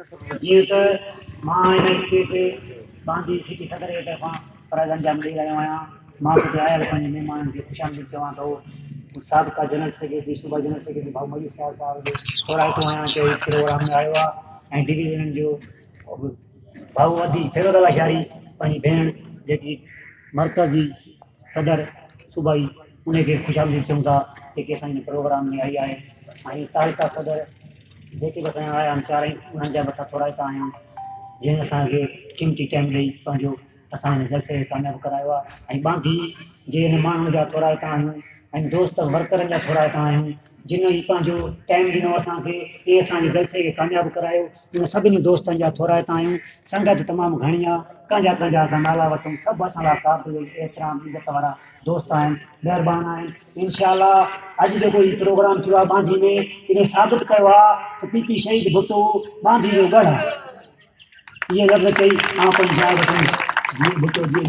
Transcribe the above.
जीअं त मां हिन स्टेट बांदी सिटी सदर जे तरफ़ां पराग अंजाम ॾेई रहियो आहियां। मां हिते आयल पंहिंजे महिमाननि खे ख़ुशामदीद चवां थो। साबिक़ा जनरल सेक्रेटरी सूबा जनरल सेक्रेटरी भाऊ मयूर साहिब थोराइतो आहियां जो हिकु प्रोग्राम में आयो आहे ऐं डिवीज़न जो भाऊ अदी फिरोज़ शारी पंहिंजी भेण जेकी मर्कज़ जी सदर सूबाई उनखे ख़ुशामदीद चऊं था जेके असांजे प्रोग्राम में आई आहे। ऐं तालिका सदर जेके बि असांजा आया आहिनि चारई उन्हनि जा मथां थोराइता आहियूं जंहिं असांखे क़ीमती टाइम ॾेई पंहिंजो असांजे जलसे खे कामयाबु करायो आहे। ऐं बांदी जे हिन माण्हुनि जा थोराइता आहियूं ऐं दोस्त वर्करनि जा थोराइता आहियूं जिन ई पंहिंजो टाइम ॾिनो असांखे इहे असांजे जलसे खे कामयाबु करायो। उन सभिनी दोस्तनि जा थोराइता आहियूं। संगत तमामु घणी आहे, कंहिंजा कंहिंजा असां नाला वठूं, सभु असां लाइ क़ाबिल एतिराम इज़त वारा दोस्त आहिनि, महिरबानी आहिनि। इनशा अॼु जेको हीउ प्रोग्राम थियो आहे बांदी में इन साबित कयो आहे त पीपी शहीद भुट्टो बांदी जो गढ़ आहे। इहे लफ़्ज़ चई मां पंहिंजी जाइ वठंदुसि। भुट्टो जी